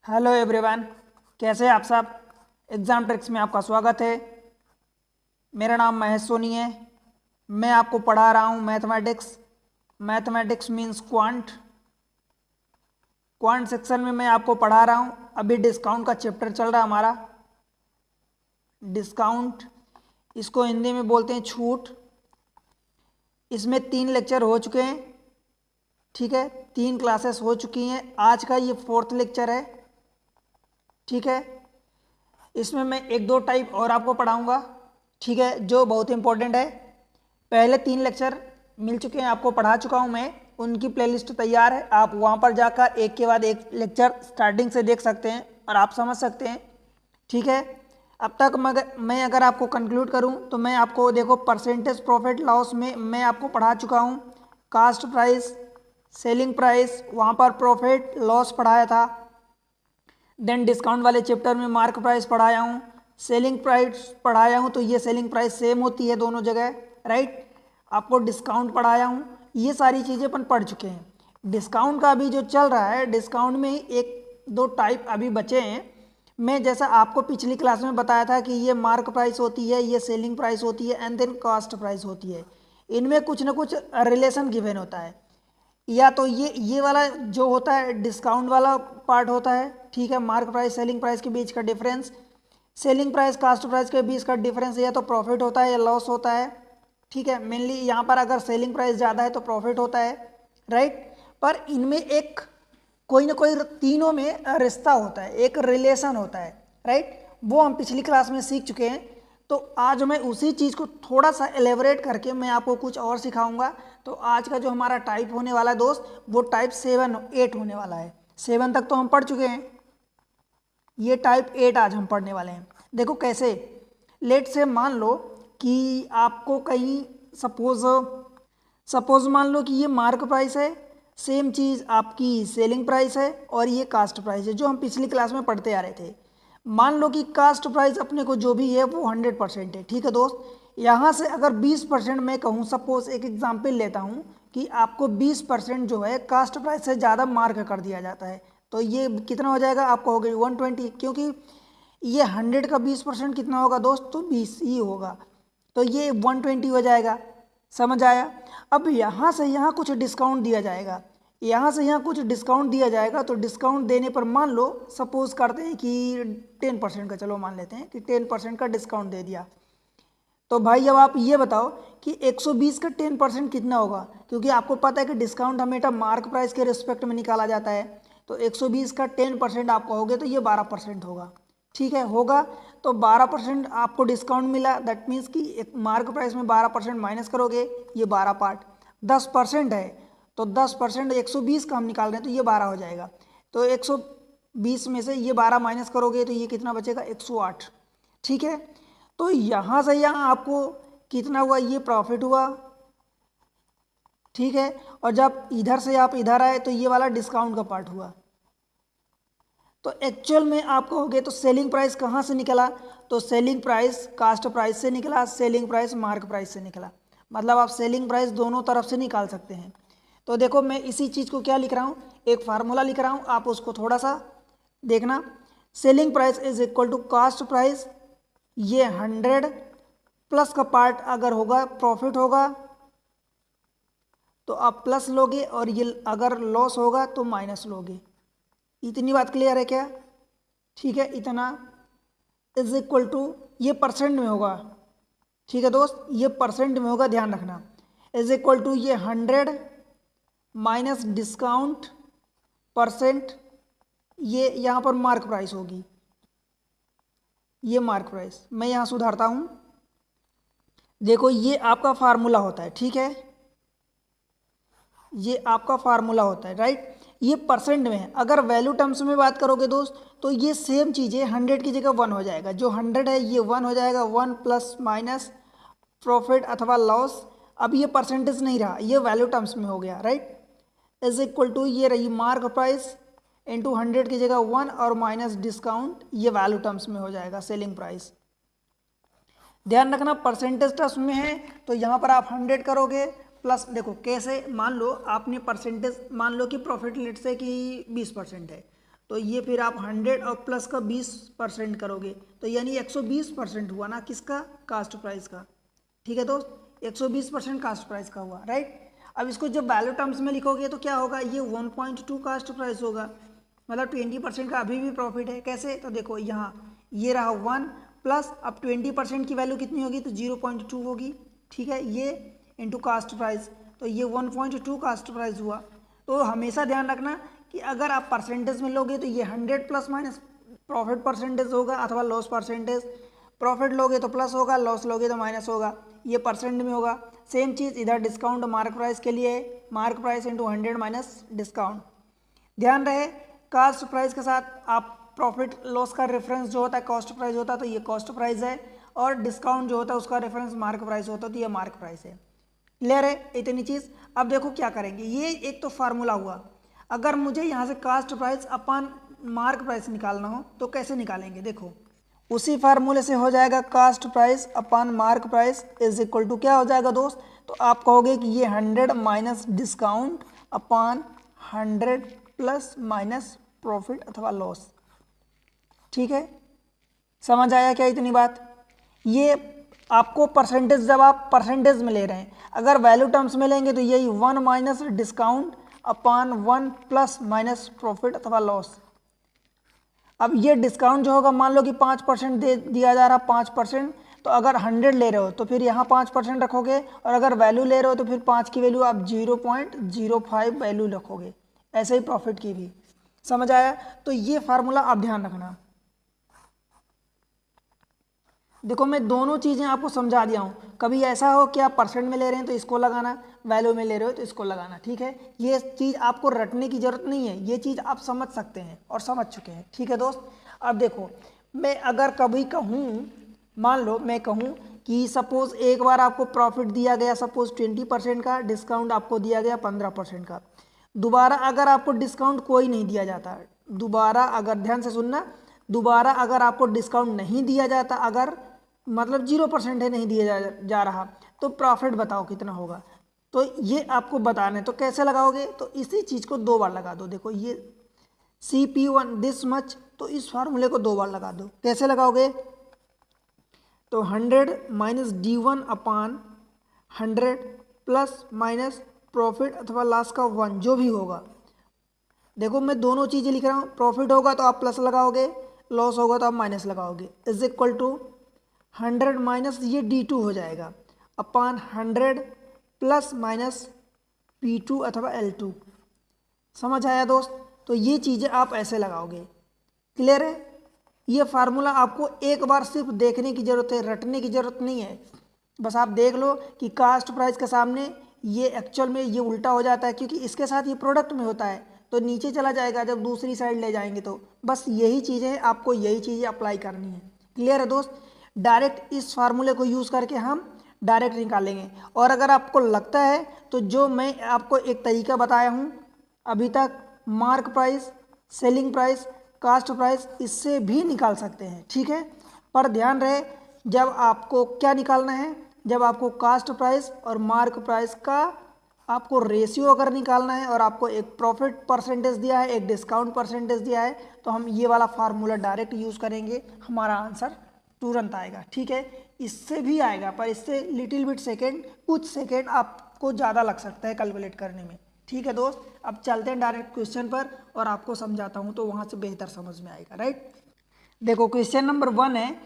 Hello everyone, कैसे हैं आप सब। एग्ज़ाम ट्रिक्स में आपका स्वागत है। मेरा नाम महेश सोनी है। मैं आपको पढ़ा रहा हूँ mathematics. Mathematics means quant. Quant section में मैं आपको पढ़ा रहा हूँ। अभी डिस्काउंट का चैप्टर चल रहा है हमारा। डिस्काउंट, इसको हिंदी में बोलते हैं छूट। इसमें 3 लेक्चर हो चुके हैं, ठीक है। 3 क्लासेस हो चुकी हैं। आज का ये 4th लेक्चर है, ठीक है। इसमें मैं 1-2 टाइप और आपको पढ़ाऊंगा, ठीक है, जो बहुत इंपॉर्टेंट है। पहले 3 लेक्चर मिल चुके हैं, आपको पढ़ा चुका हूं मैं। उनकी प्लेलिस्ट तैयार है, आप वहां पर जाकर एक के बाद एक लेक्चर स्टार्टिंग से देख सकते हैं और आप समझ सकते हैं, ठीक है। अब तक मैं अगर आपको कंक्लूड करूं तो मैं आपको देखो परसेंटेज प्रॉफिट लॉस में मैं आपको पढ़ा चुका हूं। कास्ट प्राइस, सेलिंग प्राइस, वहाँ पर प्रॉफिट लॉस पढ़ाया था। देन डिस्काउंट वाले चैप्टर में मार्क प्राइस पढ़ाया हूँ, सेलिंग प्राइस पढ़ाया हूँ। तो ये सेलिंग प्राइस सेम होती है दोनों जगह, राइट। आपको डिस्काउंट पढ़ाया हूँ। ये सारी चीज़ें अपन पढ़ चुके हैं। डिस्काउंट का अभी जो चल रहा है, डिस्काउंट में ही 1-2 टाइप अभी बचे हैं। मैं जैसा आपको पिछली क्लास में बताया था कि ये मार्क प्राइस होती है, ये सेलिंग प्राइस होती है एंड देन कॉस्ट प्राइस होती है। इनमें कुछ ना कुछ रिलेशन गिवन होता है। या तो ये वाला जो होता है डिस्काउंट वाला पार्ट होता है, ठीक है। मार्क प्राइस सेलिंग प्राइस के बीच का difference, selling price cost price के बीच का डिफरेंस, या तो प्रॉफिट होता है या लॉस होता है, ठीक है। मेनली यहाँ पर अगर सेलिंग प्राइस ज़्यादा है तो प्रॉफिट होता है, राइट। पर इनमें एक कोई ना कोई तीनों में रिश्ता होता है, एक रिलेशन होता है, राइट। वो हम पिछली क्लास में सीख चुके हैं। तो आज मैं उसी चीज़ को थोड़ा सा एलेबरेट करके मैं आपको कुछ और सिखाऊंगा। तो आज का जो हमारा टाइप होने वाला है दोस्त, वो टाइप 7-8 होने वाला है। 7 तक तो हम पढ़ चुके हैं, ये टाइप 8 आज हम पढ़ने वाले हैं। देखो कैसे, लेट से मान लो कि आपको कहीं सपोज मान लो कि ये मार्क प्राइस है, सेम चीज़ आपकी सेलिंग प्राइस है और ये कास्ट प्राइस है, जो हम पिछली क्लास में पढ़ते आ रहे थे। मान लो कि कास्ट प्राइस अपने को जो भी है वो 100% है, ठीक है दोस्त। यहाँ से अगर 20% मैं कहूँ, सपोज एक एग्जाम्पल लेता हूँ कि आपको 20% जो है कास्ट प्राइस से ज़्यादा मार्क कर दिया जाता है, तो ये कितना हो जाएगा, आप कहोगे 120, क्योंकि ये 100 का 20% कितना होगा दोस्त, तो 20 ही होगा। तो ये 120 हो जाएगा, समझ आया। अब यहाँ से यहाँ कुछ डिस्काउंट दिया जाएगा, यहाँ से यहाँ कुछ डिस्काउंट दिया जाएगा। तो डिस्काउंट देने पर मान लो, सपोज करते हैं कि 10% का, चलो मान लेते हैं कि 10% का डिस्काउंट दे दिया। तो भाई अब आप ये बताओ कि 120 का 10% कितना होगा, क्योंकि आपको पता है कि डिस्काउंट हमेशा मार्क प्राइस के रिस्पेक्ट में निकाला जाता है। तो 120 का 10% आप कहोगे तो ये 12% होगा, ठीक है, होगा। तो 12% आपको डिस्काउंट मिला, दैट मीन्स कि एक मार्क प्राइस में 12% माइनस करोगे, ये 12 पार्ट 10% है। तो 10% 120 का हम निकाल रहे हैं, तो ये 12 हो जाएगा। तो 120 में से ये 12 माइनस करोगे तो ये कितना बचेगा, 108, ठीक है। तो यहाँ से यहाँ आपको कितना हुआ, ये प्रॉफिट हुआ, ठीक है। और जब इधर से आप इधर आए तो ये वाला डिस्काउंट का पार्ट हुआ। तो एक्चुअल में आप कहोगे तो सेलिंग प्राइस कहाँ से निकला, तो सेलिंग प्राइस कास्ट प्राइस से निकला, सेलिंग प्राइस मार्क प्राइस से निकला। मतलब आप सेलिंग प्राइस दोनों तरफ से निकाल सकते हैं। तो देखो मैं इसी चीज़ को क्या लिख रहा हूँ, एक फार्मूला लिख रहा हूँ, आप उसको थोड़ा सा देखना। Selling price is equal to cost price, ये 100 प्लस का पार्ट अगर होगा प्रॉफिट होगा तो आप प्लस लोगे, और ये अगर लॉस होगा तो माइनस लोगे। इतनी बात क्लियर है क्या, ठीक है। इतना इज इक्वल टू, ये परसेंट में होगा, ठीक है दोस्त, ये परसेंट में होगा, ध्यान रखना। इज इक्वल टू ये 100 माइनस डिस्काउंट परसेंट, ये यहाँ पर मार्क प्राइस होगी, ये मार्क प्राइस। मैं यहाँ सुधारता हूँ, देखो ये आपका फार्मूला होता है, ठीक है, ये आपका फार्मूला होता है, राइट। ये परसेंट में है। अगर वैल्यू टर्म्स में बात करोगे दोस्त, तो ये सेम चीज़ है, 100 की जगह 1 हो जाएगा, जो 100 है ये 1 हो जाएगा, 1 प्लस माइनस प्रॉफिट अथवा लॉस। अब ये परसेंटेज नहीं रहा, ये वैल्यू टर्म्स में हो गया, राइट। इज इक्वल टू ये रही मार्क प्राइस इंटू 100 की जगह 1 और माइनस डिस्काउंट, ये वैल्यू टर्म्स में हो जाएगा सेलिंग प्राइस। ध्यान रखना परसेंटेज टर्म्स में है तो यहाँ पर आप 100 करोगे प्लस, देखो कैसे, मान लो आपने परसेंटेज, मान लो कि प्रॉफिट लेट से कि 20% है, तो ये फिर आप 100 और प्लस का 20% करोगे तो यानी 120% हुआ ना, किसका, कास्ट प्राइस का। ठीक है दोस्त, 120% कास्ट प्राइस का हुआ, राइट। अब इसको जब वैल्यू टर्म्स में लिखोगे तो क्या होगा, ये 1.2 कास्ट प्राइस होगा, मतलब 20% का अभी भी प्रॉफिट है। कैसे, तो देखो यहाँ ये रहा 1 प्लस, अब 20% की वैल्यू कितनी होगी, तो 0.2 होगी। ठीक है, ये इंटू कास्ट प्राइस, तो ये 1.2 कास्ट प्राइस हुआ। तो हमेशा ध्यान रखना कि अगर आप परसेंटेज में लोगे तो ये 100 प्लस माइनस प्रॉफिट परसेंटेज होगा अथवा लॉस परसेंटेज। प्रॉफिट लोगे तो प्लस होगा, लॉस लोगे तो माइनस होगा, ये परसेंट में होगा। सेम चीज़ इधर डिस्काउंट मार्क प्राइस के लिए, mark price into 100 minus discount. ध्यान रहे कास्ट प्राइस के साथ आप प्रॉफिट लॉस का रेफरेंस जो होता है कॉस्ट प्राइस होता है, तो ये कॉस्ट प्राइस है, और डिस्काउंट जो होता है उसका रेफरेंस मार्क प्राइस होता है, तो ये मार्क प्राइस है। क्लियर है इतनी चीज़। अब देखो क्या करेंगे, ये एक तो फार्मूला हुआ। अगर मुझे यहाँ से cast price upon mark price निकालना हो तो कैसे निकालेंगे, देखो उसी फार्मूले से हो जाएगा, cost price upon mark price is equal to क्या हो जाएगा दोस्त, तो आप कहोगे कि ये 100 माइनस डिस्काउंट अपन 100 प्लस माइनस प्रॉफिट अथवा लॉस। ठीक है, समझ आया क्या इतनी बात। ये आपको परसेंटेज, जब आप परसेंटेज में ले रहे हैं, अगर वैल्यू टर्म्स में लेंगे तो यही 1 माइनस डिस्काउंट अपान 1 प्लस माइनस प्रॉफिट अथवा लॉस। अब ये डिस्काउंट जो होगा, मान लो कि 5% दे दिया जा रहा, 5%, तो अगर 100 ले रहे हो तो फिर यहाँ 5% रखोगे, और अगर वैल्यू ले रहे हो तो फिर 5 की वैल्यू आप 0.05 वैल्यू रखोगे। ऐसे ही प्रॉफिट की भी। समझ आया, तो ये फार्मूला आप ध्यान रखना। देखो मैं दोनों चीज़ें आपको समझा दिया हूँ, कभी ऐसा हो कि आप परसेंट में ले रहे हैं तो इसको लगाना, वैल्यू में ले रहे हो तो इसको लगाना। ठीक है, ये चीज़ आपको रटने की ज़रूरत नहीं है, ये चीज़ आप समझ सकते हैं और समझ चुके हैं। ठीक है दोस्त, अब देखो मैं अगर कभी कहूँ, मान लो मैं कहूँ कि सपोज़ एक बार आपको प्रॉफिट दिया गया, सपोज़ 20% का, डिस्काउंट आपको दिया गया 15% का। दोबारा अगर आपको डिस्काउंट कोई नहीं दिया जाता, दोबारा अगर, ध्यान से सुनना, दोबारा अगर आपको डिस्काउंट नहीं दिया जाता, अगर मतलब 0% है, नहीं दिया जा रहा, तो प्रॉफिट बताओ कितना होगा। तो ये आपको बताना है, तो कैसे लगाओगे, तो इसी चीज़ को 2 बार लगा दो। देखो ये CP1 दिस मच, तो इस फार्मूले को 2 बार लगा दो। कैसे लगाओगे, तो 100 माइनस D1 अपान 100 प्लस माइनस प्रॉफिट अथवा लॉस का 1 जो भी होगा। देखो मैं दोनों चीज़ें लिख रहा हूँ, प्रॉफिट होगा तो आप प्लस लगाओगे, लॉस होगा तो आप माइनस लगाओगे, इज इक्वल टू 100 माइनस ये D2 हो जाएगा अपान 100 प्लस माइनस P2 अथवा L2। समझ आया दोस्त, तो ये चीज़ें आप ऐसे लगाओगे। क्लियर है, ये फार्मूला आपको एक बार सिर्फ देखने की ज़रूरत है, रटने की ज़रूरत नहीं है। बस आप देख लो कि कास्ट प्राइस के सामने ये एक्चुअल में ये उल्टा हो जाता है, क्योंकि इसके साथ ये प्रोडक्ट में होता है तो नीचे चला जाएगा जब दूसरी साइड ले जाएंगे। तो बस यही चीज़ें आपको, यही चीज़ें अप्लाई करनी है। क्लियर है दोस्त, डायरेक्ट इस फार्मूले को यूज़ करके हम डायरेक्ट निकालेंगे। और अगर आपको लगता है तो जो मैं आपको एक तरीका बताया हूँ अभी तक, mark price, selling price, cost price, इससे भी निकाल सकते हैं। ठीक है, पर ध्यान रहे जब आपको क्या निकालना है, जब आपको कास्ट प्राइस और मार्क प्राइस का आपको रेशियो अगर निकालना है और आपको एक प्रॉफिट परसेंटेज दिया है, एक डिस्काउंट परसेंटेज दिया है, तो हम ये वाला फार्मूला डायरेक्ट यूज़ करेंगे, हमारा आंसर तुरंत आएगा। ठीक है, इससे भी आएगा पर इससे लिटिल बिट सेकेंड, कुछ सेकेंड आपको ज़्यादा लग सकता है कैलकुलेट करने में। ठीक है दोस्त, अब चलते हैं डायरेक्ट क्वेश्चन पर और आपको समझाता हूँ तो वहाँ से बेहतर समझ में आएगा। राइट, देखो क्वेश्चन नंबर 1 है,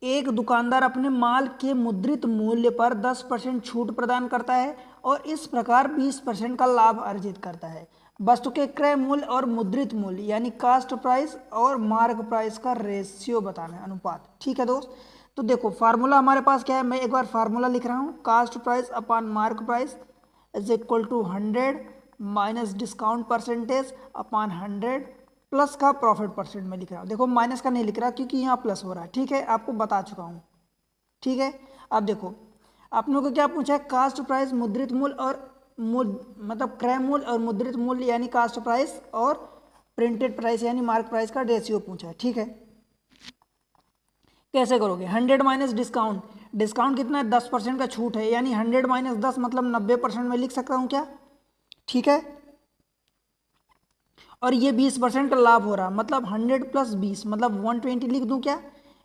एक दुकानदार अपने माल के मुद्रित मूल्य पर 10% छूट प्रदान करता है और इस प्रकार 20% का लाभ अर्जित करता है। वस्तु के क्रय मूल्य और मुद्रित मूल्य यानी कास्ट प्राइस और मार्क प्राइस का रेशियो बताना है, अनुपात। ठीक है दोस्त, तो देखो फार्मूला हमारे पास क्या है, मैं एक बार फार्मूला लिख रहा हूँ, cost price upon mark price is equal to 100 minus discount percentage upon 100 plus का प्रॉफिट परसेंट में लिख रहा हूँ। देखो माइनस का नहीं लिख रहा क्योंकि यहाँ प्लस हो रहा है। ठीक है, आपको बता चुका हूँ। ठीक है, अब देखो आप लोगों को क्या पूछा है, कास्ट प्राइस, मुद्रित मूल्य और मतलब क्रय मूल्य और मुद्रित मूल्य यानी कास्ट प्राइस और प्रिंटेड प्राइस यानी मार्क प्राइस का रेशियो पूछा है। ठीक है, कैसे करोगे, 100 माइनस डिस्काउंट, डिस्काउंट कितना है, 10% का छूट है, यानी 100 माइनस 10 मतलब 90% में लिख सकता हूँ क्या। ठीक है, और ये 20% का लाभ हो रहा, मतलब 100 + 20 मतलब 120 लिख दूं क्या?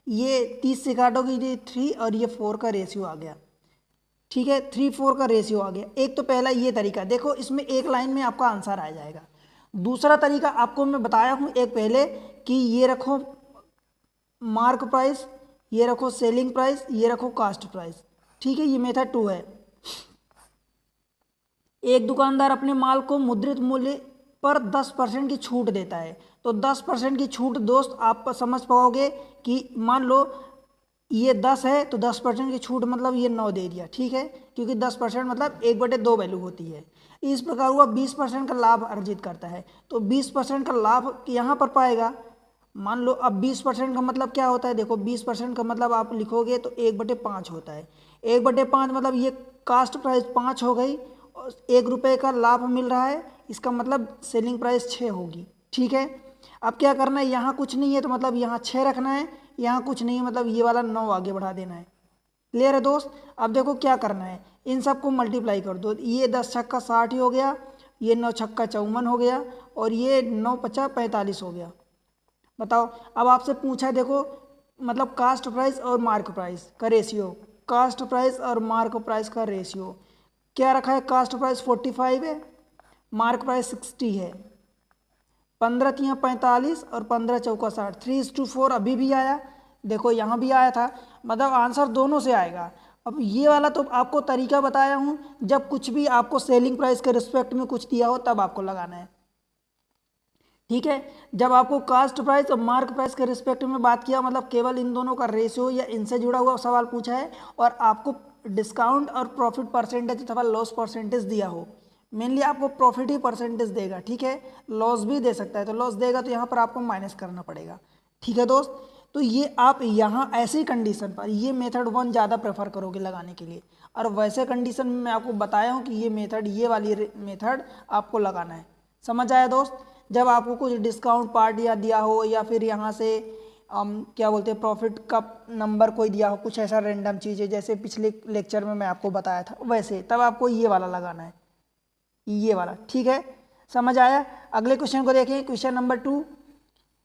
ये 30 से काटोगे ये 3 और ये 4 का रेशियो आ गया, ठीक है, 3:4 का रेशियो आ गया। एक तो पहला ये तरीका देखो, इसमें एक लाइन में आपका आंसर आ जाएगा। दूसरा तरीका आपको मैं बताया हूँ एक पहले कि ये रखो मार्क प्राइस, ये रखो सेलिंग प्राइस, ये रखो कास्ट प्राइस, ठीक है, ये मेथड 2 है। एक दुकानदार अपने माल को मुद्रित मूल्य पर 10% की छूट देता है, तो 10% की छूट दोस्त आप समझ पाओगे कि मान लो ये 10 है तो 10% की छूट मतलब ये 9 दे दिया, ठीक है, क्योंकि 10% मतलब 1/2 वैल्यू होती है। इस प्रकार हुआ 20% का लाभ अर्जित करता है, तो 20% का लाभ यहाँ पर पाएगा। मान लो अब 20% का मतलब क्या होता है, देखो 20% का मतलब आप लिखोगे तो 1/5 होता है। 1/5 मतलब ये कास्ट प्राइस 5 हो गई और 1 रुपये का लाभ मिल रहा है, इसका मतलब सेलिंग प्राइस 6 होगी, ठीक है। अब क्या करना है, यहाँ कुछ नहीं है तो मतलब यहाँ 6 रखना है, यहाँ कुछ नहीं है मतलब ये वाला 9 आगे बढ़ा देना है। क्लियर है दोस्त? अब देखो क्या करना है, इन सबको मल्टीप्लाई कर दो, ये 10 छक्का 60 ही हो गया, ये 9 छक्का 54 हो गया और ये 9 पचा 45 हो गया। बताओ, अब आपसे पूछा है देखो मतलब कास्ट प्राइस और मार्क प्राइस का रेशियो, कास्ट प्राइस और मार्क प्राइस का रेशियो क्या रखा है, कास्ट प्राइस 45 है, मार्क प्राइस 60 है, 15 तियाँ 45 और 15 चौका 60, 3:4 अभी भी आया, देखो यहाँ भी आया था, मतलब आंसर दोनों से आएगा। अब ये वाला तो आपको तरीका बताया हूँ, जब कुछ भी आपको सेलिंग प्राइस के रिस्पेक्ट में कुछ दिया हो तब आपको लगाना है, ठीक है। जब आपको कास्ट प्राइस और मार्क प्राइस के रिस्पेक्ट में बात किया मतलब केवल इन दोनों का रेशियो या इनसे जुड़ा हुआ सवाल पूछा है और आपको डिस्काउंट और प्रॉफिट परसेंटेज अथवा लॉस परसेंटेज दिया हो, मेनली आपको प्रॉफिट ही परसेंटेज देगा, ठीक है, लॉस भी दे सकता है, तो लॉस देगा तो यहाँ पर आपको माइनस करना पड़ेगा, ठीक है दोस्त। तो ये आप यहाँ ऐसी कंडीशन पर ये मेथड 1 ज़्यादा प्रेफर करोगे लगाने के लिए, और वैसे कंडीशन में मैं आपको बताया हूँ कि ये मेथड, ये वाली मेथड आपको लगाना है। समझ आया दोस्त? जब आपको कुछ डिस्काउंट पार्ट या दिया हो या फिर यहाँ से क्या बोलते हैं प्रॉफिट का नंबर कोई दिया हो, कुछ ऐसा रैंडम चीज़ है जैसे पिछले लेक्चर में मैं आपको बताया था वैसे, तब आपको ये वाला लगाना है, ये वाला, ठीक है। समझ आया? अगले क्वेश्चन को देखें, क्वेश्चन नंबर 2।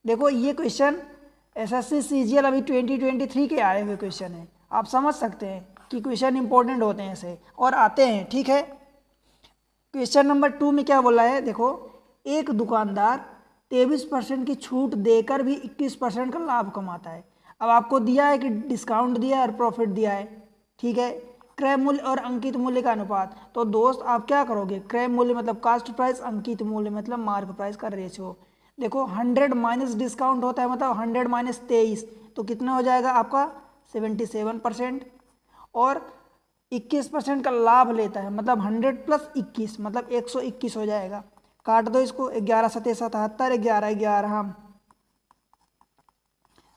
देखो ये क्वेश्चन एसएससी सीजीएल अभी 2023 के आए हुए क्वेश्चन है, आप समझ सकते हैं कि क्वेश्चन इंपॉर्टेंट होते हैं ऐसे और आते हैं, ठीक है। क्वेश्चन नंबर 2 में क्या बोला है, देखो एक दुकानदार 23% की छूट देकर भी 21% का लाभ कमाता है। अब आपको दिया है कि डिस्काउंट दिया है और प्रॉफिट दिया है, ठीक है, क्रय मूल्य और अंकित मूल्य का अनुपात। तो दोस्त आप क्या करोगे, क्रय मूल्य मतलब कास्ट प्राइस, अंकित मूल्य मतलब मार्क प्राइस का रेशियो। देखो 100 माइनस डिस्काउंट होता है मतलब 100 माइनस 23, तो कितना हो जाएगा आपका 77%, और 21% का लाभ लेता है मतलब 100 + 21 मतलब 121 हो जाएगा। काट दो इसको, 11 सते 77, 11 11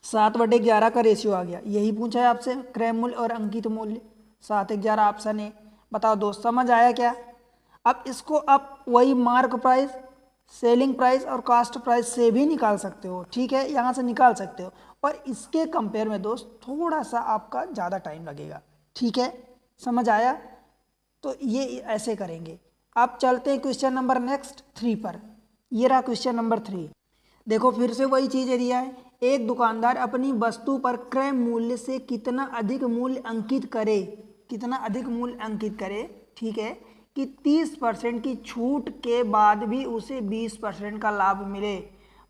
7/11 का रेशियो आ गया। यही पूछा है आपसे, क्रय मूल्य और अंकित मूल्य, 7 11 ऑप्शन है। बताओ दोस्त समझ आया क्या? अब इसको आप वही मार्क प्राइस, सेलिंग प्राइस और कास्ट प्राइस से भी निकाल सकते हो, ठीक है, यहाँ से निकाल सकते हो, और इसके कंपेयर में दोस्त थोड़ा सा आपका ज़्यादा टाइम लगेगा, ठीक है। समझ आया? तो ये ऐसे करेंगे। अब चलते हैं क्वेश्चन नंबर नेक्स्ट 3 पर। ये रहा क्वेश्चन नंबर 3। देखो फिर से वही चीज़ दिया है, एक दुकानदार अपनी वस्तु पर क्रय मूल्य से कितना अधिक मूल्य अंकित करे, कितना अधिक मूल्य अंकित करे, ठीक है, कि 30% की छूट के बाद भी उसे 20% का लाभ मिले।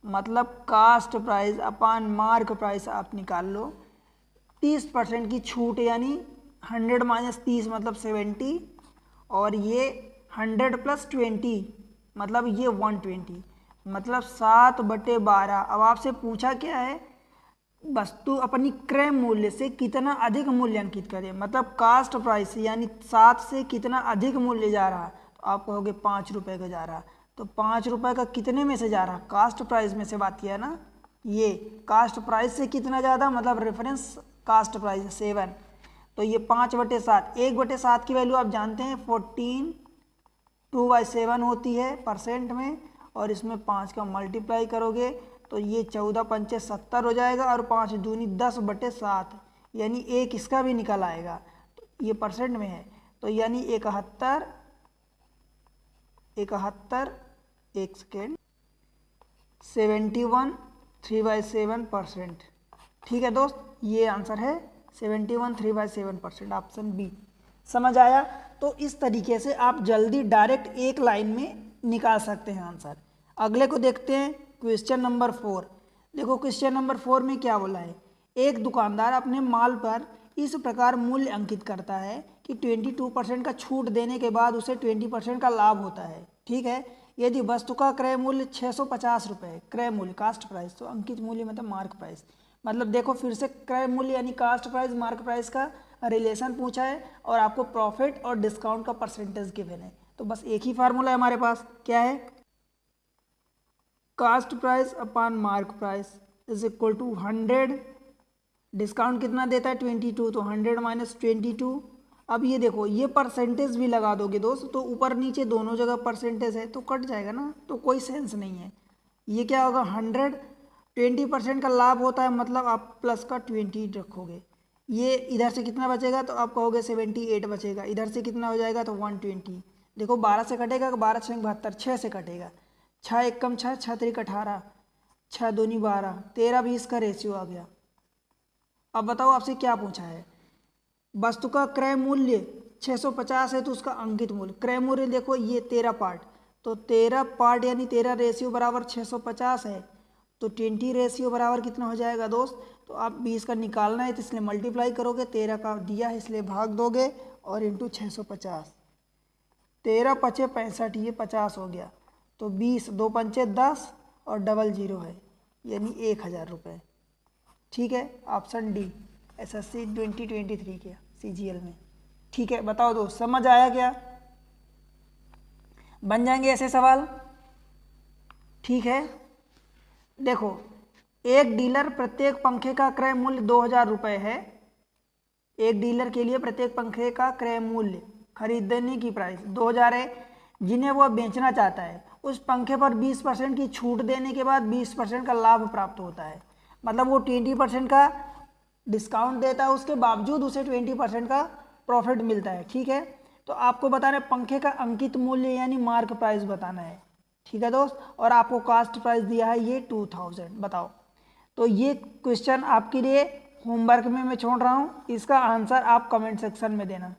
मतलब cast price upon mark price आप निकाल लो, 30% की छूट यानी 100 माइनस 30 मतलब 70, और ये 100 + 20 मतलब ये 120 मतलब 7/12। अब आपसे पूछा क्या है, वस्तु अपनी क्रय मूल्य से कितना अधिक मूल्य अंकित करे, मतलब कास्ट प्राइस यानी 7 से कितना अधिक मूल्य जा रहा, तो आप कहोगे 5 रुपये का जा रहा, तो 5 रुपये का कितने में से जा रहा, कास्ट प्राइस में से बात किया ना, ये कास्ट प्राइस से कितना ज़्यादा मतलब रेफरेंस कास्ट प्राइस 7, तो ये 5/7, 1/7 की वैल्यू आप जानते हैं 14, 2/7 होती है परसेंट में, और इसमें 5 का मल्टीप्लाई करोगे तो ये 14 पंचे 70 हो जाएगा, और 5 दूनी 10/7 यानी एक इसका भी निकल आएगा, तो ये परसेंट में है, तो यानी 71, एक सेकेंड, 71/3/7%। ठीक है दोस्त, ये आंसर है 71/3/7%, ऑप्शन बी। समझ आया? तो इस तरीके से आप जल्दी डायरेक्ट एक लाइन में निकाल सकते हैं आंसर। अगले को देखते हैं, क्वेश्चन नंबर 4। देखो क्वेश्चन नंबर 4 में क्या बोला है, एक दुकानदार अपने माल पर इस प्रकार मूल्य अंकित करता है कि 22% का छूट देने के बाद उसे 20% का लाभ होता है। ठीक है, यदि वस्तु का क्रय मूल्य 650 रुपये, क्रय मूल्य कास्ट प्राइस, तो अंकित मूल्य मतलब मार्क प्राइस। मतलब देखो फिर से क्रय मूल्य यानी कास्ट प्राइस मार्क प्राइस का रिलेशन पूछा है और आपको प्रॉफिट और डिस्काउंट का परसेंटेज गिवन है। तो बस एक ही फार्मूला है हमारे पास, क्या है, cost price upon mark price is equal to 100, discount कितना देता है 22, तो 100 माइनस 22। अब ये देखो ये परसेंटेज भी लगा दोगे दोस्त, तो ऊपर नीचे दोनों जगह परसेंटेज है तो कट जाएगा ना, तो कोई सेंस नहीं है। ये क्या होगा 100, 20% का लाभ होता है, मतलब आप प्लस का 20 रखोगे। ये इधर से कितना बचेगा, तो आप कहोगे 78 बचेगा, इधर से कितना हो जाएगा तो 120। देखो 12 से कटेगा, 12 6 72, 6 से कटेगा, 6 1 कम 6, 6 3 18, 6 2 12, 13 20 का रेशियो आ गया। अब बताओ आपसे क्या पूछा है, वस्तु का क्रय मूल्य 650 है तो उसका अंकित मूल्य, क्रय मूल्य देखो ये 13 पार्ट, तो 13 पार्ट यानी 13 रेशियो बराबर 650 है, तो 20 रेशियो बराबर कितना हो जाएगा दोस्त, तो आप 20 का निकालना है तो इसलिए मल्टीप्लाई करोगे, 13 का दिया है इसलिए भाग दोगे और इंटू 650, 13 पचे 65, ये 50 हो गया, तो 20 2 पंचे 10 और डबल जीरो है यानी 1000 रुपये। ठीक है, ऑप्शन डी SSC 2023 के CGL में। ठीक है, बताओ दोस्त समझ आया क्या, बन जाएंगे ऐसे सवाल। ठीक है, देखो एक डीलर प्रत्येक पंखे का क्रय मूल्य 2000 रुपये है, एक डीलर के लिए प्रत्येक पंखे का क्रय मूल्य खरीदने की प्राइस 2000 है, जिन्हें वह बेचना चाहता है उस पंखे पर 20% की छूट देने के बाद 20% का लाभ प्राप्त होता है। मतलब वो 20% का डिस्काउंट देता है, उसके बावजूद उसे 20% का प्रॉफिट मिलता है। ठीक है, तो आपको बताना है पंखे का अंकित मूल्य यानी मार्क प्राइस बताना है। ठीक है दोस्त, और आपको कास्ट प्राइस दिया है ये 2000। बताओ, तो ये क्वेश्चन आपके लिए होमवर्क में मैं छोड़ रहा हूँ, इसका आंसर आप कमेंट सेक्शन में देना।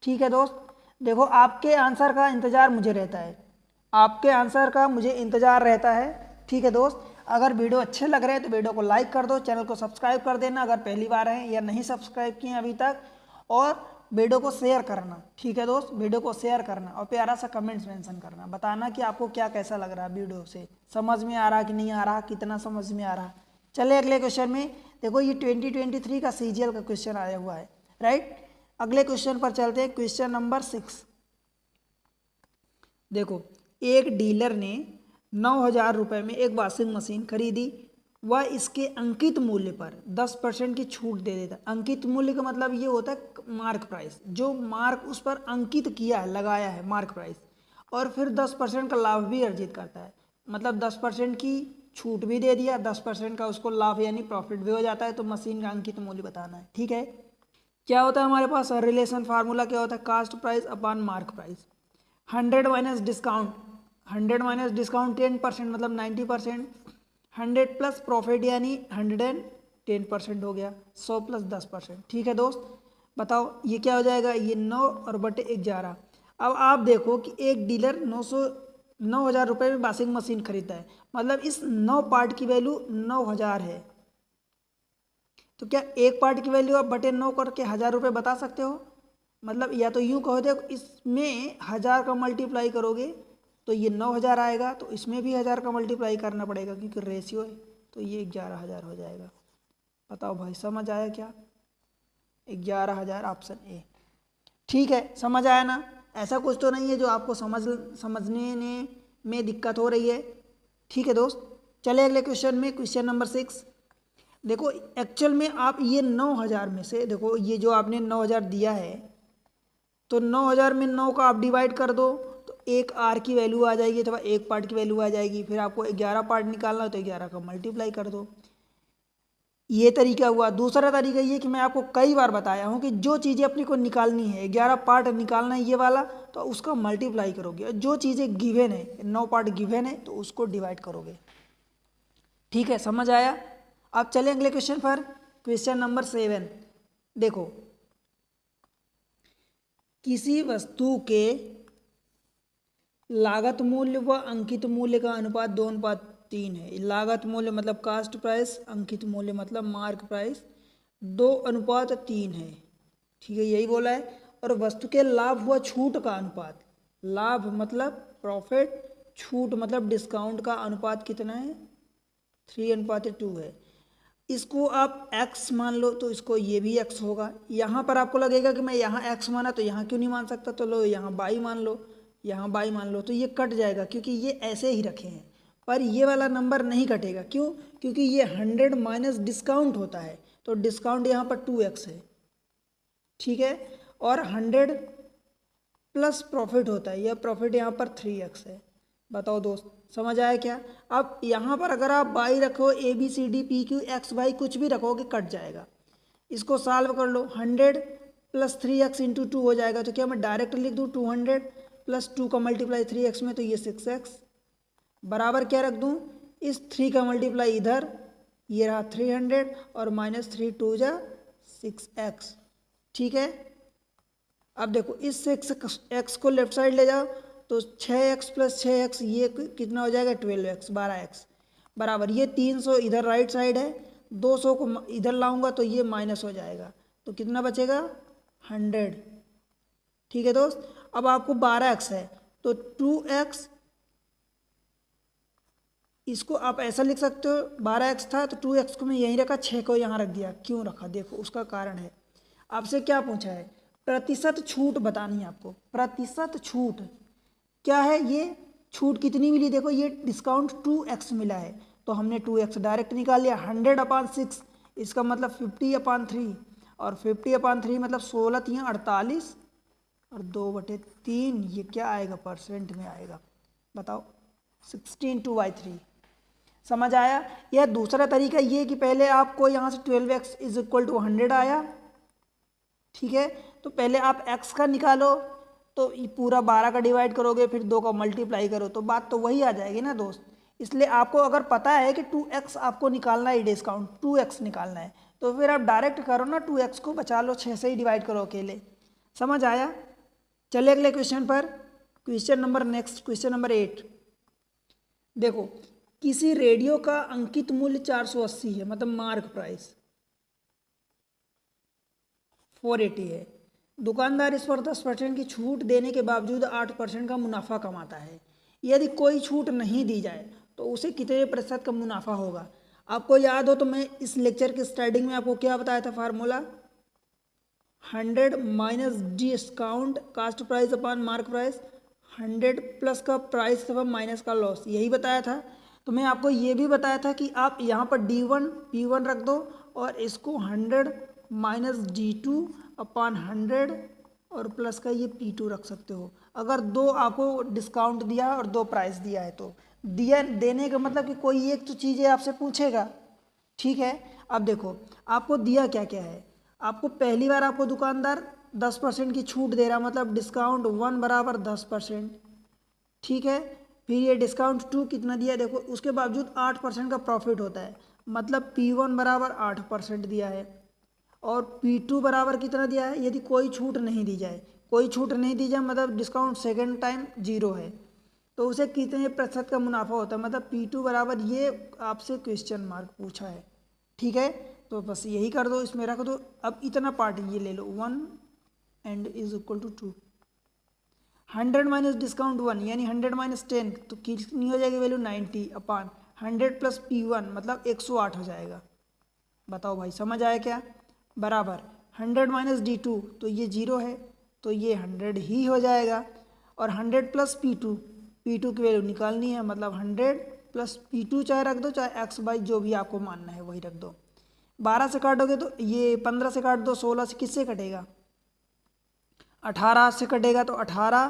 ठीक है दोस्त, देखो आपके आंसर का इंतज़ार मुझे रहता है, आपके आंसर का मुझे इंतज़ार रहता है। ठीक है दोस्त, अगर वीडियो अच्छे लग रहे हैं तो वीडियो को लाइक कर दो, चैनल को सब्सक्राइब कर देना अगर पहली बार है या नहीं सब्सक्राइब किए अभी तक, और वीडियो को शेयर करना। ठीक है दोस्त, वीडियो को शेयर करना और प्यारा सा कमेंट्स मेंशन करना, बताना कि आपको क्या कैसा लग रहा है, वीडियो से समझ में आ रहा कि नहीं आ रहा, कितना समझ में आ रहा। चले अगले क्वेश्चन में, देखो ये 2023 का CGL का क्वेश्चन आया हुआ है, राइट। अगले क्वेश्चन पर चलते हैं, क्वेश्चन नंबर 6। देखो एक डीलर ने 9000 रुपये में एक वॉशिंग मशीन खरीदी, वह इसके अंकित मूल्य पर 10% की छूट दे देता। अंकित मूल्य का मतलब ये होता है मार्क प्राइस, जो मार्क उस पर अंकित किया है, लगाया है मार्क प्राइस, और फिर 10% का लाभ भी अर्जित करता है। मतलब 10% की छूट भी दे दिया, 10% का उसको लाभ यानी प्रॉफिट भी हो जाता है। तो मशीन का अंकित मूल्य बताना है। ठीक है, क्या होता है हमारे पास रिलेशन फार्मूला, क्या होता है, cost price upon mark price. 100 minus discount, 100 minus discount 10% मतलब 90%, 100 प्लस प्रॉफिट यानी 110% हो गया, 100 प्लस 10%। ठीक है दोस्त, बताओ ये क्या हो जाएगा, ये 9 और बटे 11। अब आप देखो कि एक डीलर 9000 रुपये में वॉशिंग मशीन खरीदता है, मतलब इस 9 पार्ट की वैल्यू 9000 है, तो क्या एक पार्ट की वैल्यू आप बटे 9 करके 1000 रुपये बता सकते हो। मतलब या तो यूँ कहो, देखो इसमें 1000 का मल्टीप्लाई करोगे तो ये 9000 आएगा, तो इसमें भी 1000 का मल्टीप्लाई करना पड़ेगा क्योंकि रेशियो है, तो ये 11000 हो जाएगा। बताओ भाई समझ आया क्या, 11000 ऑप्शन ए। ठीक है, समझ आया ना, ऐसा कुछ तो नहीं है जो आपको समझने में दिक्कत हो रही है। ठीक है दोस्त, चले अगले क्वेश्चन में, क्वेश्चन नंबर 6। देखो एक्चुअल में आप ये 9000 में से, देखो ये जो आपने 9000 दिया है, तो 9000 में 9 का आप डिवाइड कर दो तो एक आर की वैल्यू आ जाएगी अथवा एक पार्ट की वैल्यू आ जाएगी। फिर आपको 11 पार्ट निकालना हो तो 11 का मल्टीप्लाई कर दो। ये तरीका हुआ। दूसरा तरीका ये कि मैं आपको कई बार बताया हूँ कि जो चीज़ें अपने को निकालनी है, 11 पार्ट निकालना है ये वाला, तो उसका मल्टीप्लाई करोगे, और जो चीज़ें गिवन है 9 पार्ट गिवन है तो उसको डिवाइड करोगे। ठीक है, समझ आया। अब चलें अगले क्वेश्चन पर। क्वेश्चन नंबर 7 देखो, किसी वस्तु के लागत मूल्य व अंकित मूल्य का अनुपात 2:3 है। लागत मूल्य मतलब कास्ट प्राइस, अंकित मूल्य मतलब मार्क प्राइस, 2:3 है। ठीक है, यही बोला है। और वस्तु के लाभ व छूट का अनुपात, लाभ मतलब प्रॉफिट, छूट मतलब डिस्काउंट का अनुपात कितना है, 3:2 है। इसको आप x मान लो तो इसको ये भी x होगा। यहाँ पर आपको लगेगा कि मैं यहाँ x माना तो यहाँ क्यों नहीं मान सकता, तो लो यहाँ y मान लो, यहाँ y मान लो, तो ये कट जाएगा क्योंकि ये ऐसे ही रखे हैं। पर ये वाला नंबर नहीं कटेगा, क्यों? क्योंकि ये 100 माइनस डिस्काउंट होता है, तो डिस्काउंट यहाँ पर 2x है। ठीक है, और 100 प्लस प्रॉफिट होता है, यह प्रॉफिट यहाँ पर 3x है। बताओ दोस्त, समझ आया क्या? अब यहाँ पर अगर आप बाई रखो, A B C D P Q X Y कुछ भी रखोगे कट जाएगा। इसको सॉल्व कर लो, 100 प्लस 3x इंटू 2 हो जाएगा। तो क्या मैं डायरेक्ट लिख दूँ 200 प्लस 2 का मल्टीप्लाई 3x में, तो ये 6x बराबर क्या रख दूँ, इस 3 का मल्टीप्लाई इधर, ये रहा 300 और माइनस 3 2 जा 6x। ठीक है, अब देखो इस 6x को लेफ्ट साइड ले जाओ तो 6x प्लस 6x ये कितना हो जाएगा, 12x 12x बराबर, ये 300 इधर राइट साइड है, 200 को इधर लाऊंगा तो ये माइनस हो जाएगा, तो कितना बचेगा 100। ठीक है दोस्त, अब आपको 12x है तो 2x, इसको आप ऐसा लिख सकते हो, 12x था तो 2x को मैं यहीं रखा, 6 को यहाँ रख दिया। क्यों रखा, देखो उसका कारण है। आपसे क्या पूछा है, प्रतिशत छूट बतानी है आपको। प्रतिशत छूट क्या है, ये छूट कितनी मिली, देखो ये डिस्काउंट 2x मिला है तो हमने 2x डायरेक्ट निकाल लिया। 100/6 इसका मतलब 50/3, और 50/3 मतलब 16×3 = 48 और 2/3, ये क्या आएगा, परसेंट में आएगा। बताओ, 16/2/3। समझ आया? यह दूसरा तरीका ये कि पहले आपको यहाँ से 12x = 100 आया। ठीक है, तो पहले आप x का निकालो, तो पूरा 12 का डिवाइड करोगे, फिर 2 का मल्टीप्लाई करो, तो बात तो वही आ जाएगी ना दोस्त। इसलिए आपको अगर पता है कि 2x आपको निकालना है, डिस्काउंट 2x निकालना है, तो फिर आप डायरेक्ट करो ना, 2x को बचा लो, 6 से ही डिवाइड करो अकेले। समझ आया? चलिए अगले क्वेश्चन पर। क्वेश्चन नंबर 8 देखो, किसी रेडियो का अंकित मूल्य 480 है, मतलब मार्क प्राइस 480 है। दुकानदार इस पर 10% की छूट देने के बावजूद 8% का मुनाफा कमाता है। यदि कोई छूट नहीं दी जाए तो उसे कितने प्रतिशत का मुनाफा होगा? आपको याद हो तो मैं इस लेक्चर के स्टार्टिंग में आपको क्या बताया था, formula 100 minus discount cast price upon mark price, 100 plus का प्राइस अपॉन माइनस का लॉस, यही बताया था। तो मैं आपको ये भी बताया था कि आप यहाँ पर D1 P1 रख दो और इसको 100 माइनस D2/100 और प्लस का ये P2 रख सकते हो। अगर 2 आपको डिस्काउंट दिया है और 2 प्राइस दिया है, तो दिया देने का मतलब कि कोई एक तो चीज़ें आपसे पूछेगा। ठीक है, अब देखो आपको दिया क्या क्या है। आपको पहली बार आपको दुकानदार 10% की छूट दे रहा, मतलब डिस्काउंट 1 बराबर 10%। ठीक है, फिर ये डिस्काउंट 2 कितना दिया, देखो उसके बावजूद 8% का प्रॉफिट होता है, मतलब P1 बराबर 8% दिया है, और P2 बराबर कितना दिया है, यदि कोई छूट नहीं दी जाए, कोई छूट नहीं दी जाए मतलब डिस्काउंट सेकेंड टाइम 0 है, तो उसे कितने प्रतिशत का मुनाफा होता है, मतलब P2 बराबर, ये आपसे क्वेश्चन मार्क पूछा है। ठीक है, तो बस यही कर दो, इसमें रख दो। अब इतना पार्ट ये ले लो, 1 एंड = 2। 100 माइनस डिस्काउंट 1 यानी 100 माइनस 10, तो कितनी हो जाएगी वैल्यू, 90/100 प्लस P1 मतलब 108 हो जाएगा। बताओ भाई, समझ आया क्या? बराबर 100 माइनस D2, तो ये 0 है, तो ये 100 ही हो जाएगा, और 100 प्लस P2 की वैल्यू निकालनी है, मतलब 100 प्लस P2 चाहे रख दो, चाहे x/y जो भी आपको मानना है वही रख दो। 12 से काटोगे तो ये 15 से काट दो, 16 से किससे कटेगा, 18 से कटेगा, तो 18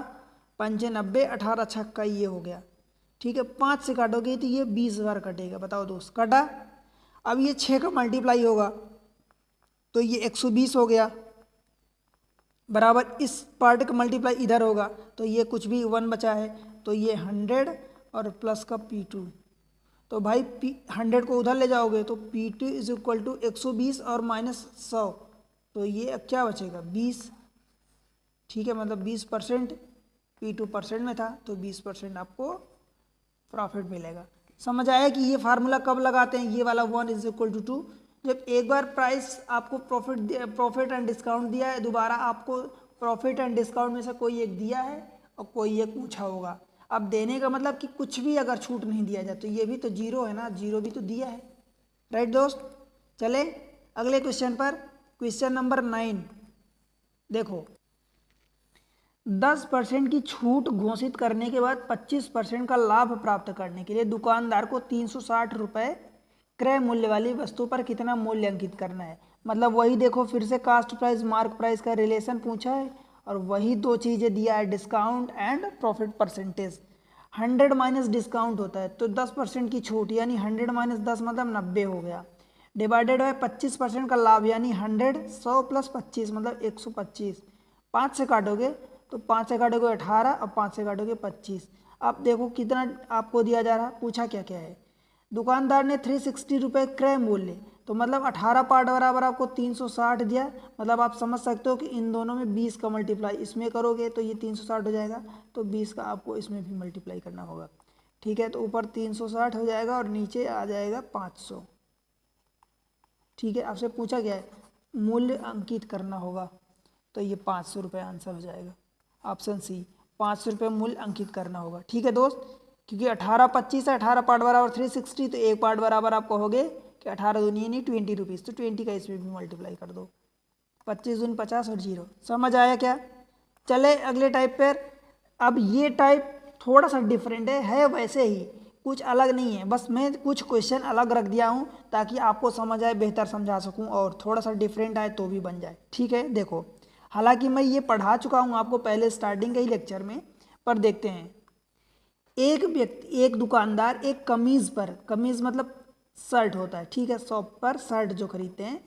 पंचे 90, 18 छक्का ये हो गया। ठीक है, 5 से काटोगे तो ये 20 बार कटेगा। बताओ दोस्त, कटा। अब ये 6 का मल्टीप्लाई होगा तो ये 120 हो गया, बराबर इस पार्ट का मल्टीप्लाई इधर होगा तो ये कुछ भी 1 बचा है, तो ये 100 और प्लस का P2, तो भाई 100 को उधर ले जाओगे तो P2 इज इक्वल टू 120 और -100, तो ये क्या बचेगा 20। ठीक है, मतलब 20%, P2 परसेंट में था तो 20% आपको प्रॉफिट मिलेगा। समझ आया कि ये फार्मूला कब लगाते हैं, ये वाला 1 इज इक्वल टू 2, जब एक बार प्राइस आपको प्रॉफिट एंड डिस्काउंट दिया है, दोबारा आपको प्रॉफिट एंड डिस्काउंट में से कोई एक दिया है और कोई एक पूछा होगा। अब देने का मतलब कि कुछ भी अगर छूट नहीं दिया जाए तो ये भी तो जीरो है ना, जीरो भी तो दिया है। राइट दोस्त, चले अगले क्वेश्चन पर। क्वेश्चन नंबर 9 देखो, 10% की छूट घोषित करने के बाद 25% का लाभ प्राप्त करने के लिए दुकानदार को 360 रुपये क्रय मूल्य वाली वस्तु पर कितना मूल्य अंकित करना है। मतलब वही देखो, फिर से कास्ट प्राइस मार्क प्राइस का रिलेशन पूछा है और वही दो चीज़ें दिया है, discount and profit percentage. 100 minus discount होता है तो 10% की छूट, यानी 100 माइनस 10 मतलब 90 हो गया, डिवाइडेड बाय 25% का लाभ, यानी 100 प्लस 25 मतलब 125। 5 से काटोगे तो 5 से काटोगे 18 और 5 से काटोगे 25। अब देखो कितना आपको दिया जा रहा, पूछा क्या क्या है। दुकानदार ने 360 रुपये क्रय मूल्य, तो मतलब 18 पार्ट बराबर आपको 360 दिया। मतलब आप समझ सकते हो कि इन दोनों में 20 का मल्टीप्लाई इसमें करोगे तो ये 360 हो जाएगा, तो 20 का आपको इसमें भी मल्टीप्लाई करना होगा। ठीक है, तो ऊपर 360 हो जाएगा और नीचे आ जाएगा 500। ठीक है, आपसे पूछा गया है मूल्य अंकित करना होगा, तो ये 500 रुपये आंसर हो जाएगा। ऑप्शन सी, 500 रुपये मूल्य अंकित करना होगा। ठीक है दोस्त, क्योंकि 18 25 है, 18 पार्ट बराबर 360, तो एक पार्ट बराबर आप कहोगे कि 18 दूनी नहीं 20 रुपीज़, तो 20 का इसमें भी मल्टीप्लाई कर दो। 25 दूनी 50 और 0। समझ आया क्या? चले अगले टाइप पर। अब ये टाइप थोड़ा सा डिफरेंट है वैसे ही, कुछ अलग नहीं है, बस मैं कुछ क्वेश्चन अलग रख दिया हूँ ताकि आपको समझ आए, बेहतर समझा सकूँ और थोड़ा सा डिफरेंट आए तो भी बन जाए। ठीक है, देखो हालांकि मैं ये पढ़ा चुका हूँ आपको पहले स्टार्टिंग के ही लेक्चर में, पर देखते हैं। एक दुकानदार एक कमीज पर, कमीज मतलब शर्ट होता है, ठीक है, शॉप पर शर्ट जो खरीदते हैं,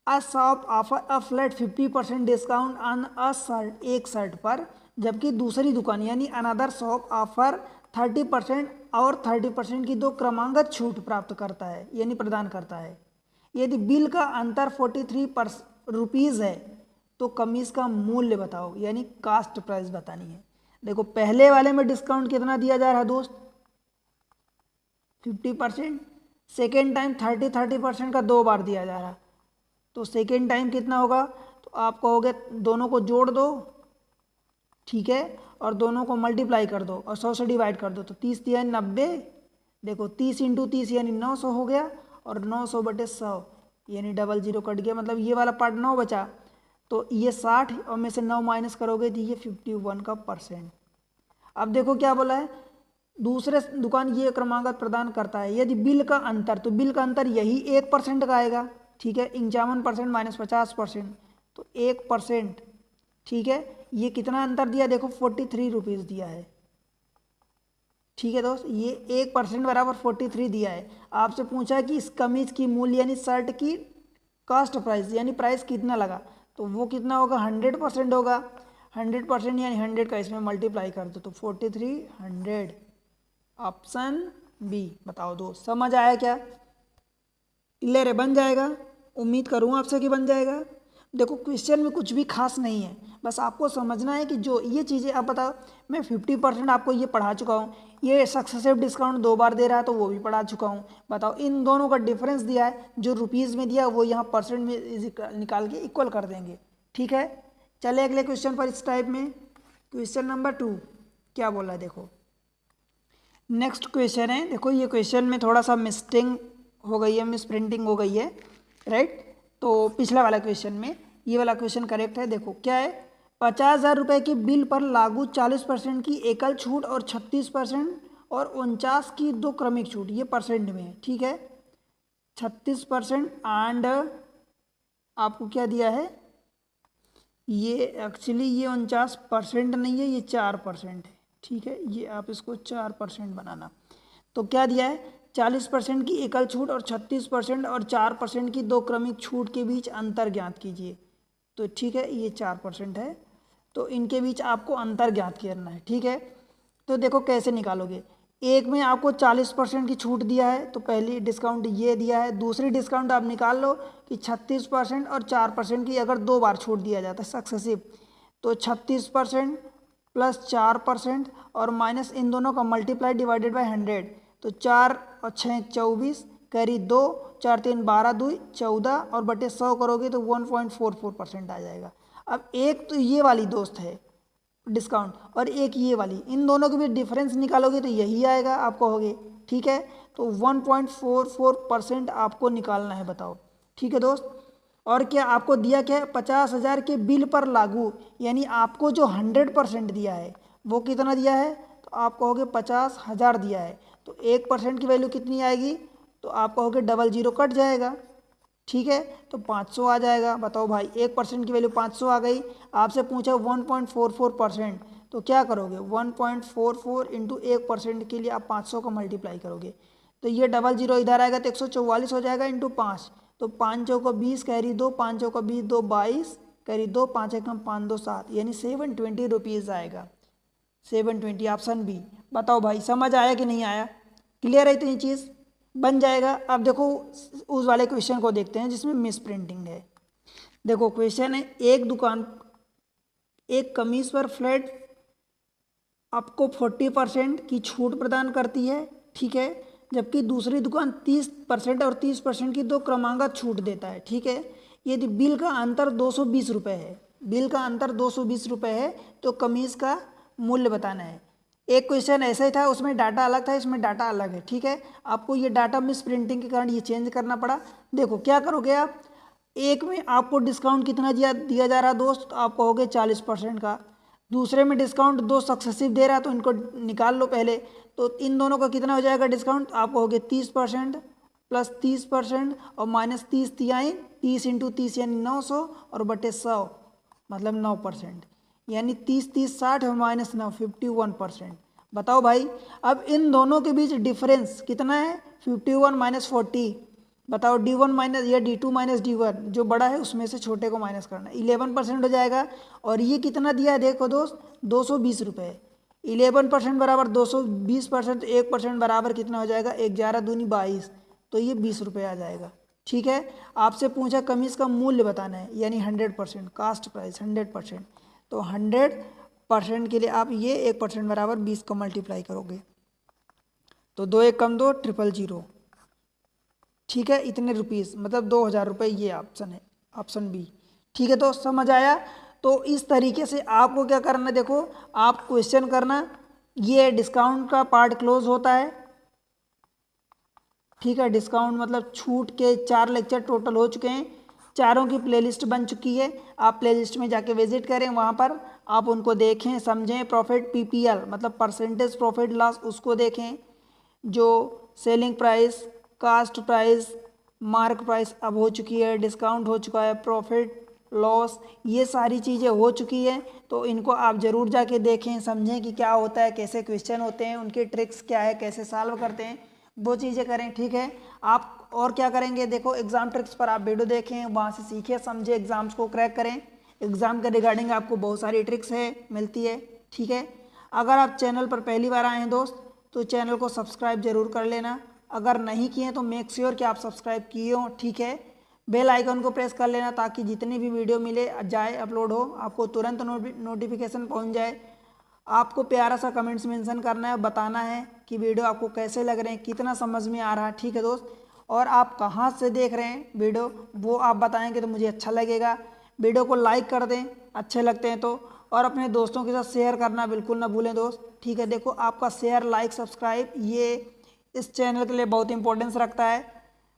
a shop offer a flat 50% discount on a shirt, एक शर्ट पर, जबकि दूसरी दुकान यानी अनदर शॉप ऑफर 30% और 30% की दो क्रमांगत छूट प्राप्त करता है, यानी प्रदान करता है। यदि बिल का अंतर 43 रुपीज़ है तो कमीज का मूल्य बताओ, यानी कास्ट प्राइस बतानी है। देखो पहले वाले में डिस्काउंट कितना दिया जा रहा है दोस्त, 50%, सेकेंड टाइम 30% का 2 बार दिया जा रहा, तो सेकेंड टाइम कितना होगा, तो आप कहोगे दोनों को जोड़ दो, ठीक है, और दोनों को मल्टीप्लाई कर दो और 100 से डिवाइड कर दो, तो 30 दिया 90, देखो 30 इंटू 30 यानी 900 हो गया, और 900 बटे 100 यानी 00 कट गया, मतलब ये वाला पार्ट 9 बचा, तो ये 60 और में से 9 माइनस करोगे तो ये 51 का परसेंट। अब देखो क्या बोला है, दूसरे दुकान ये क्रमांक प्रदान करता है यदि बिल का अंतर, तो बिल का अंतर यही 1% का आएगा, ठीक है, 51% माइनस 50%, तो 1%, ठीक है, ये कितना अंतर दिया, देखो 43 रुपीज़ दिया है। ठीक है दोस्त, ये 1% बराबर 43 दिया है। आपसे पूछा है कि इस कमीज की मूल्य यानी शर्ट की कास्ट प्राइस यानी प्राइस कितना लगा, तो वो कितना होगा 100% होगा, 100% यानी 100 का इसमें मल्टीप्लाई कर दो, तो 4300, ऑप्शन बी। बताओ दोस्त, समझ आया क्या? क्लियर है, बन जाएगा, उम्मीद करूँ आपसे कि बन जाएगा। देखो क्वेश्चन में कुछ भी खास नहीं है, बस आपको समझना है कि जो ये चीज़ें, आप बताओ मैं 50% आपको ये पढ़ा चुका हूँ, ये सक्सेसिव डिस्काउंट 2 बार दे रहा है तो वो भी पढ़ा चुका हूँ। बताओ इन दोनों का डिफरेंस दिया है, जो रुपीज़ में दिया वो यहाँ परसेंट में निकाल के इक्वल कर देंगे। ठीक है, चले अगले क्वेश्चन पर। इस टाइप में क्वेश्चन नंबर 2 क्या बोला है, देखो नेक्स्ट क्वेश्चन है। देखो ये क्वेश्चन में थोड़ा सा मिस्टेक हो गई है, मिस प्रिंटिंग हो गई है, राइट। तो पिछला वाला क्वेश्चन में ये वाला क्वेश्चन करेक्ट है। देखो क्या है, 50,000 रुपये की बिल पर लागू 40% की एकल छूट और 36% और 49 की दो क्रमिक छूट, ये परसेंट में है, ठीक है। 36% एंड आपको क्या दिया है, ये एक्चुअली ये 49% नहीं है, ये 4% है, ठीक है, ये आप इसको 4% बनाना। तो क्या दिया है, 40% की एकल छूट और 36% और 4% की दो क्रमिक छूट के बीच अंतर ज्ञात कीजिए। तो ठीक है, ये 4% है, तो इनके बीच आपको अंतर ज्ञात करना है, ठीक है। तो देखो कैसे निकालोगे, एक में आपको 40% की छूट दिया है, तो पहली डिस्काउंट ये दिया है। दूसरी डिस्काउंट आप निकाल लो कि 36% और 4% की अगर 2 बार छूट दिया जाता है सक्सेसिव, तो 36% प्लस 4% और माइनस इन दोनों का मल्टीप्लाई डिवाइडेड बाय 100, तो 4 और 6 24, कैरी 2, 4 3 12 2 14 और बटे 100 करोगे तो 1.44% आ जाएगा। अब एक तो ये वाली दोस्त है डिस्काउंट और एक ये वाली, इन दोनों के बीच डिफरेंस निकालोगे तो यही आएगा आप कहोगे, ठीक है। तो 1.44% आपको निकालना है, बताओ, ठीक है दोस्त। और क्या आपको दिया क्या है, 50,000 के बिल पर लागू, यानी आपको जो 100% दिया है वो कितना दिया है, तो आप कहोगे 50,000 दिया है, तो 1% की वैल्यू कितनी आएगी, तो आप कहोगे 00 कट जाएगा, ठीक है, तो 500 आ जाएगा। बताओ भाई 1% की वैल्यू 500 आ गई। आपसे पूछा 1.44%, तो क्या करोगे, 1.44 इंटू 1% के लिए आप 500 का मल्टीप्लाई करोगे, तो ये 00 इधर आएगा तो 144 हो जाएगा इंटू 5, तो 5 चौका 20 कैरी 2, 5 चौका 20 2 22 कैरी 2, 5 एकम 5 2 7, यानी 720 रुपीज़ आएगा, 720 ऑप्शन बी। बताओ भाई समझ आया कि नहीं आया, क्लियर है इतनी चीज़ बन जाएगा। अब देखो उस वाले क्वेश्चन को देखते हैं जिसमें मिस प्रिंटिंग है। देखो क्वेश्चन है, एक दुकान एक कमीज पर फ्लैट आपको 40% की छूट प्रदान करती है, ठीक है, जबकि दूसरी दुकान 30% और 30% की 2 क्रमांगत छूट देता है, ठीक है। यदि बिल का अंतर 220 रुपये है, बिल का अंतर 220 रुपये है, तो कमीज का मूल्य बताना है। एक क्वेश्चन ऐसा ही था, उसमें डाटा अलग था, इसमें डाटा अलग है, ठीक है। आपको ये डाटा मिस प्रिंटिंग के कारण ये चेंज करना पड़ा। देखो क्या करोगे आप, एक में आपको डिस्काउंट कितना दिया जा रहा है दोस्त, तो आप कहोगे 40% का। दूसरे में डिस्काउंट 2 सक्सेसिव दे रहा है, तो इनको निकाल लो पहले, तो इन दोनों का कितना हो जाएगा डिस्काउंट, आप कहोगे 30% प्लस 30% और माइनस 30 तिहाई 30 इंटू 30 यानी 900 और बटे 100 मतलब 9%, यानी 30 30 60 और माइनस 9 51%। बताओ भाई अब इन दोनों के बीच डिफरेंस कितना है, 51 माइनस 40, बताओ D1 माइनस या D2 माइनस D1, जो बड़ा है उसमें से छोटे को माइनस करना, 11% हो जाएगा। और ये कितना दिया है देखो दोस्त, 220 रुपये, 11% बराबर 220%, तो 1% बराबर कितना हो जाएगा, 11 दूनी 22, तो ये 20 रुपये आ जाएगा, ठीक है। आपसे पूछा कमीज का मूल्य बताना है, यानी 100% कास्ट प्राइस 100%, तो 100% के लिए आप ये 1% बराबर 20 का मल्टीप्लाई करोगे, तो 2 1 कम 2 000, ठीक है, इतने रुपीज़ मतलब 2000 रुपये, ये ऑप्शन है, ऑप्शन बी, ठीक है। तो समझ आया, तो इस तरीके से आपको क्या करना है, देखो आप क्वेश्चन करना, ये डिस्काउंट का पार्ट क्लोज होता है, ठीक है। डिस्काउंट मतलब छूट के 4 लेक्चर टोटल हो चुके हैं, चारों की प्लेलिस्ट बन चुकी है, आप प्लेलिस्ट में जाके विजिट करें, वहाँ पर आप उनको देखें समझें। प्रॉफिट PPL मतलब परसेंटेज प्रॉफिट लॉस उसको देखें, जो selling price, cost price, mark price अब हो चुकी है, डिस्काउंट हो चुका है, प्रॉफिट लॉस ये सारी चीज़ें हो चुकी हैं, तो इनको आप ज़रूर जाके देखें समझें कि क्या होता है, कैसे क्वेश्चन होते हैं, उनके ट्रिक्स क्या है, कैसे सॉल्व करते हैं, वो चीज़ें करें, ठीक है। आप और क्या करेंगे, देखो एग्ज़ाम ट्रिक्स पर आप वीडियो देखें, वहाँ से सीखें समझें, एग्ज़ाम्स को क्रैक करें, एग्ज़ाम के रिगार्डिंग आपको बहुत सारी ट्रिक्स है मिलती है, ठीक है। अगर आप चैनल पर पहली बार आए हैं दोस्त, तो चैनल को सब्सक्राइब जरूर कर लेना, अगर नहीं किए तो मेक श्योर कि आप सब्सक्राइब किए हो, ठीक है। बेल आइकन को प्रेस कर लेना ताकि जितनी भी वीडियो मिले जाए अपलोड हो आपको तुरंत नोटिफिकेशन पहुंच जाए। आपको प्यारा सा कमेंट्स मेंशन करना है, बताना है कि वीडियो आपको कैसे लग रहे हैं, कितना समझ में आ रहा है, ठीक है दोस्त। और आप कहाँ से देख रहे हैं वीडियो वो आप बताएंगे तो मुझे अच्छा लगेगा। वीडियो को लाइक कर दें अच्छे लगते हैं तो, और अपने दोस्तों के साथ शेयर करना बिल्कुल ना भूलें दोस्त, ठीक है। देखो आपका शेयर लाइक सब्सक्राइब ये इस चैनल के लिए बहुत इंपॉर्टेंस रखता है।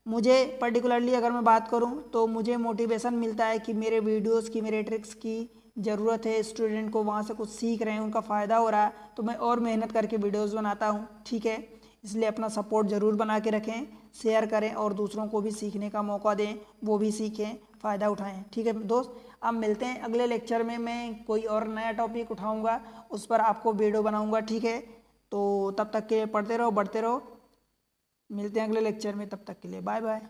मुझे पर्टिकुलरली अगर मैं बात करूं तो मुझे मोटिवेशन मिलता है कि मेरे वीडियोस की, मेरे ट्रिक्स की ज़रूरत है, स्टूडेंट को वहां से कुछ सीख रहे हैं, उनका फ़ायदा हो रहा है, तो मैं और मेहनत करके वीडियोस बनाता हूं, ठीक है। इसलिए अपना सपोर्ट ज़रूर बना के रखें, शेयर करें और दूसरों को भी सीखने का मौका दें, वो भी सीखें, फ़ायदा उठाएँ, ठीक है दोस्त। अब मिलते हैं अगले लेक्चर में, मैं कोई और नया टॉपिक उठाऊँगा, उस पर आपको वीडियो बनाऊँगा, ठीक है। तो तब तक के लिए पढ़ते रहो, बढ़ते रहो, मिलते हैं अगले लेक्चर में, तब तक के लिए बाय बाय।